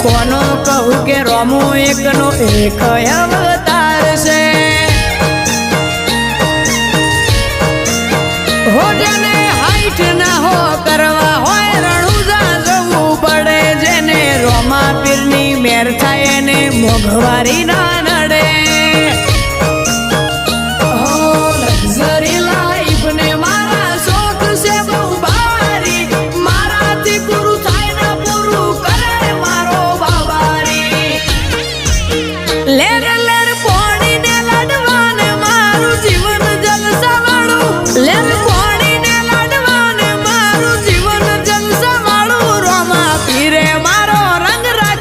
કોનો કહું કે રોમો એકનો એક અવતાર છે હો જેને હાઈટ ના હો કરવા હોય રણુજા જવું પડે જેને રોમા પીરની મેર થાય એને મોઘવારી ના